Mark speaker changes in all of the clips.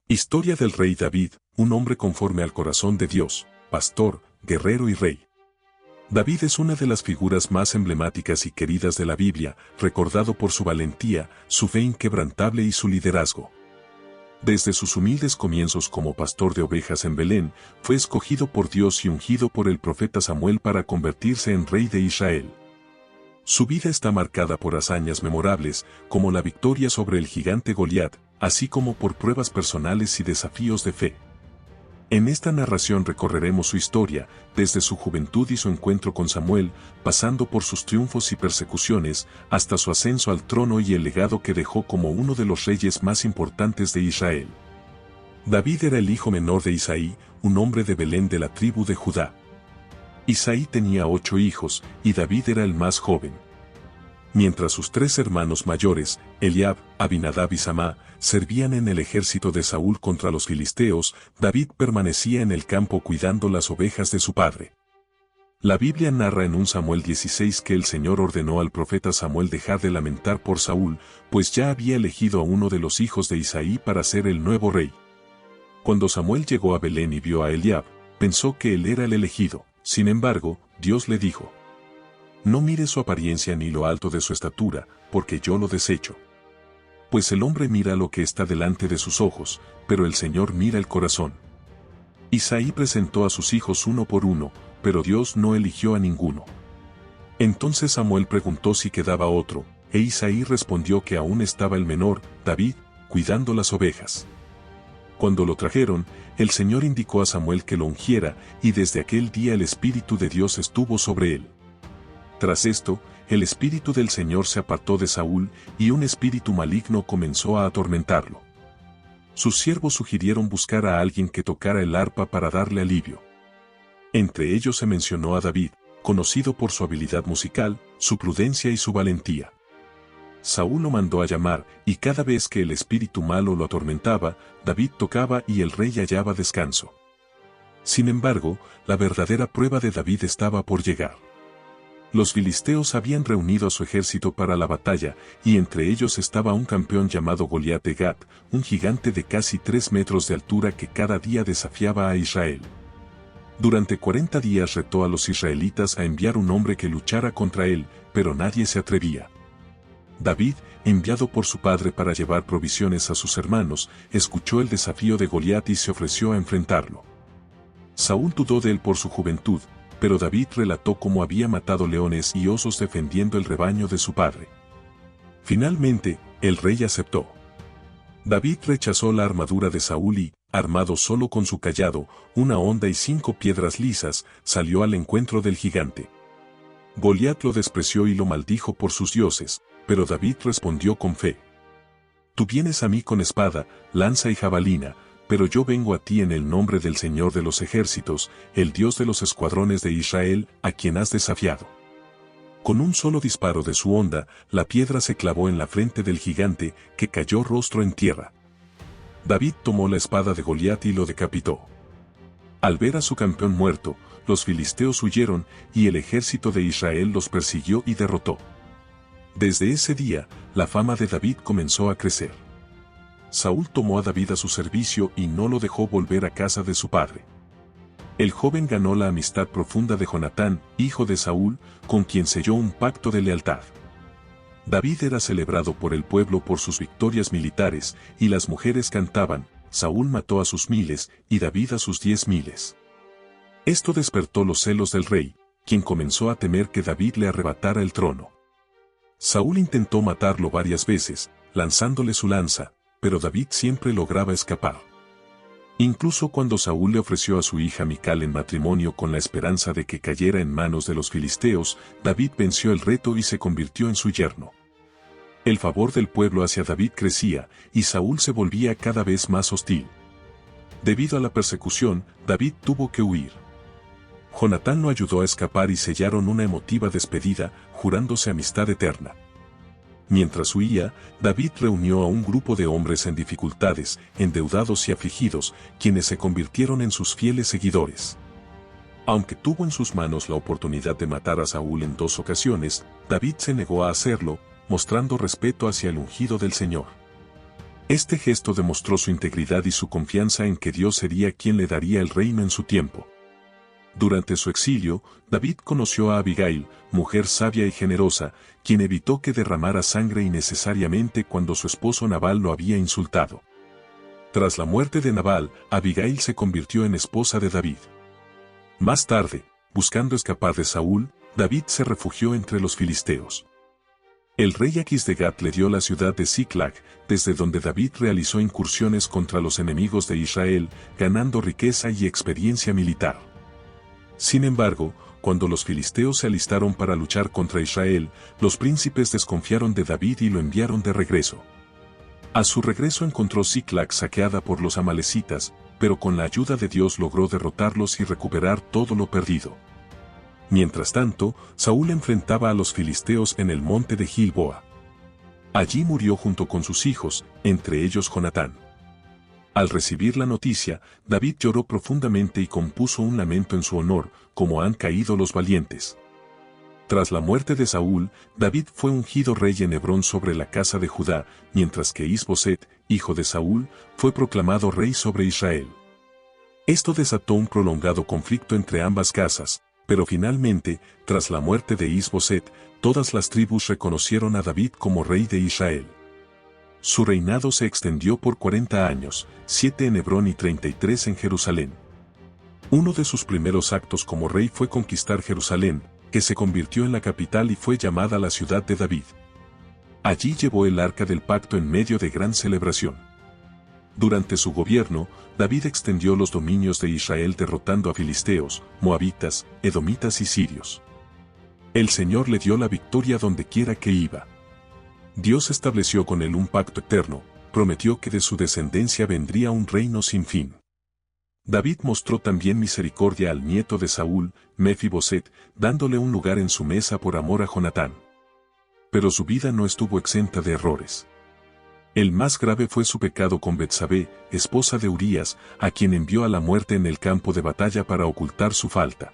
Speaker 1: Historia del rey David, un hombre conforme al corazón de Dios, pastor, guerrero y rey. David es una de las figuras más emblemáticas y queridas de la Biblia, recordado por su valentía, su fe inquebrantable y su liderazgo. Desde sus humildes comienzos como pastor de ovejas en Belén, fue escogido por Dios y ungido por el profeta Samuel para convertirse en rey de Israel. Su vida está marcada por hazañas memorables, como la victoria sobre el gigante Goliat, así como por pruebas personales y desafíos de fe. En esta narración recorreremos su historia, desde su juventud y su encuentro con Samuel, pasando por sus triunfos y persecuciones, hasta su ascenso al trono y el legado que dejó como uno de los reyes más importantes de Israel. David era el hijo menor de Isaí, un hombre de Belén de la tribu de Judá. Isaí tenía 8 hijos, y David era el más joven. Mientras sus 3 hermanos mayores, Eliab, Abinadab y Samá, servían en el ejército de Saúl contra los filisteos, David permanecía en el campo cuidando las ovejas de su padre. La Biblia narra en 1 Samuel 16 que el Señor ordenó al profeta Samuel dejar de lamentar por Saúl, pues ya había elegido a uno de los hijos de Isaí para ser el nuevo rey. Cuando Samuel llegó a Belén y vio a Eliab, pensó que él era el elegido. Sin embargo, Dios le dijo: no mires su apariencia ni lo alto de su estatura, porque yo lo desecho. Pues el hombre mira lo que está delante de sus ojos, pero el Señor mira el corazón. Isaí presentó a sus hijos uno por uno, pero Dios no eligió a ninguno. Entonces Samuel preguntó si quedaba otro, e Isaí respondió que aún estaba el menor, David, cuidando las ovejas. Cuando lo trajeron, el Señor indicó a Samuel que lo ungiera, y desde aquel día el Espíritu de Dios estuvo sobre él. Tras esto, el Espíritu del Señor se apartó de Saúl, y un espíritu maligno comenzó a atormentarlo. Sus siervos sugirieron buscar a alguien que tocara el arpa para darle alivio. Entre ellos se mencionó a David, conocido por su habilidad musical, su prudencia y su valentía. Saúl lo mandó a llamar, y cada vez que el espíritu malo lo atormentaba, David tocaba y el rey hallaba descanso. Sin embargo, la verdadera prueba de David estaba por llegar. Los filisteos habían reunido a su ejército para la batalla, y entre ellos estaba un campeón llamado Goliat de Gat, un gigante de casi 3 metros de altura que cada día desafiaba a Israel. Durante 40 días retó a los israelitas a enviar un hombre que luchara contra él, pero nadie se atrevía. David, enviado por su padre para llevar provisiones a sus hermanos, escuchó el desafío de Goliat y se ofreció a enfrentarlo. Saúl dudó de él por su juventud, pero David relató cómo había matado leones y osos defendiendo el rebaño de su padre. Finalmente, el rey aceptó. David rechazó la armadura de Saúl y, armado solo con su cayado, una honda y 5 piedras lisas, salió al encuentro del gigante. Goliat lo despreció y lo maldijo por sus dioses, pero David respondió con fe: tú vienes a mí con espada, lanza y jabalina, pero yo vengo a ti en el nombre del Señor de los ejércitos, el Dios de los escuadrones de Israel, a quien has desafiado. Con un solo disparo de su honda, la piedra se clavó en la frente del gigante, que cayó rostro en tierra. David tomó la espada de Goliat y lo decapitó. Al ver a su campeón muerto, los filisteos huyeron, y el ejército de Israel los persiguió y derrotó. Desde ese día, la fama de David comenzó a crecer. Saúl tomó a David a su servicio y no lo dejó volver a casa de su padre. El joven ganó la amistad profunda de Jonatán, hijo de Saúl, con quien selló un pacto de lealtad. David era celebrado por el pueblo por sus victorias militares, y las mujeres cantaban: Saúl mató a sus 1000 y David a sus 10.000. Esto despertó los celos del rey, quien comenzó a temer que David le arrebatara el trono. Saúl intentó matarlo varias veces, lanzándole su lanza, pero David siempre lograba escapar. Incluso cuando Saúl le ofreció a su hija Mical en matrimonio con la esperanza de que cayera en manos de los filisteos, David venció el reto y se convirtió en su yerno. El favor del pueblo hacia David crecía, y Saúl se volvía cada vez más hostil. Debido a la persecución, David tuvo que huir. Jonatán lo ayudó a escapar y sellaron una emotiva despedida, jurándose amistad eterna. Mientras huía, David reunió a un grupo de hombres en dificultades, endeudados y afligidos, quienes se convirtieron en sus fieles seguidores. Aunque tuvo en sus manos la oportunidad de matar a Saúl en 2 ocasiones, David se negó a hacerlo, mostrando respeto hacia el ungido del Señor. Este gesto demostró su integridad y su confianza en que Dios sería quien le daría el reino en su tiempo. Durante su exilio, David conoció a Abigail, mujer sabia y generosa, quien evitó que derramara sangre innecesariamente cuando su esposo Nabal lo había insultado. Tras la muerte de Nabal, Abigail se convirtió en esposa de David. Más tarde, buscando escapar de Saúl, David se refugió entre los filisteos. El rey Aquis de Gat le dio la ciudad de Ziklag, desde donde David realizó incursiones contra los enemigos de Israel, ganando riqueza y experiencia militar. Sin embargo, cuando los filisteos se alistaron para luchar contra Israel, los príncipes desconfiaron de David y lo enviaron de regreso. A su regreso encontró Ziklag saqueada por los amalecitas, pero con la ayuda de Dios logró derrotarlos y recuperar todo lo perdido. Mientras tanto, Saúl enfrentaba a los filisteos en el monte de Gilboa. Allí murió junto con sus hijos, entre ellos Jonatán. Al recibir la noticia, David lloró profundamente y compuso un lamento en su honor, como han caído los valientes. Tras la muerte de Saúl, David fue ungido rey en Hebrón sobre la casa de Judá, mientras que Is-Boset, hijo de Saúl, fue proclamado rey sobre Israel. Esto desató un prolongado conflicto entre ambas casas, pero finalmente, tras la muerte de Is-Boset, todas las tribus reconocieron a David como rey de Israel. Su reinado se extendió por 40 años, 7 en Hebrón y 33 en Jerusalén. Uno de sus primeros actos como rey fue conquistar Jerusalén, que se convirtió en la capital y fue llamada la ciudad de David. Allí llevó el arca del pacto en medio de gran celebración. Durante su gobierno, David extendió los dominios de Israel derrotando a filisteos, moabitas, edomitas y sirios. El Señor le dio la victoria donde quiera que iba. Dios estableció con él un pacto eterno, prometió que de su descendencia vendría un reino sin fin. David mostró también misericordia al nieto de Saúl, Mefiboset, dándole un lugar en su mesa por amor a Jonatán. Pero su vida no estuvo exenta de errores. El más grave fue su pecado con Betsabé, esposa de Urías, a quien envió a la muerte en el campo de batalla para ocultar su falta.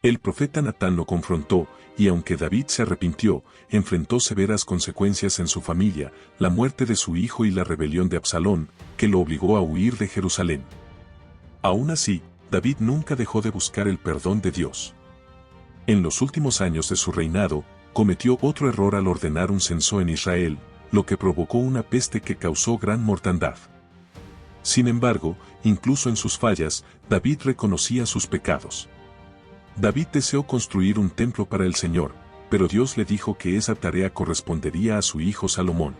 Speaker 1: El profeta Natán lo confrontó, y aunque David se arrepintió, enfrentó severas consecuencias en su familia, la muerte de su hijo y la rebelión de Absalón, que lo obligó a huir de Jerusalén. Aún así, David nunca dejó de buscar el perdón de Dios. En los últimos años de su reinado, cometió otro error al ordenar un censo en Israel, lo que provocó una peste que causó gran mortandad. Sin embargo, incluso en sus fallas, David reconocía sus pecados. David deseó construir un templo para el Señor, pero Dios le dijo que esa tarea correspondería a su hijo Salomón.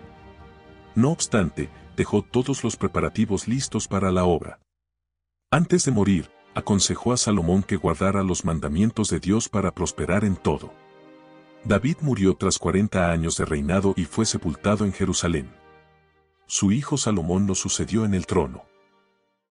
Speaker 1: No obstante, dejó todos los preparativos listos para la obra. Antes de morir, aconsejó a Salomón que guardara los mandamientos de Dios para prosperar en todo. David murió tras 40 años de reinado y fue sepultado en Jerusalén. Su hijo Salomón lo sucedió en el trono.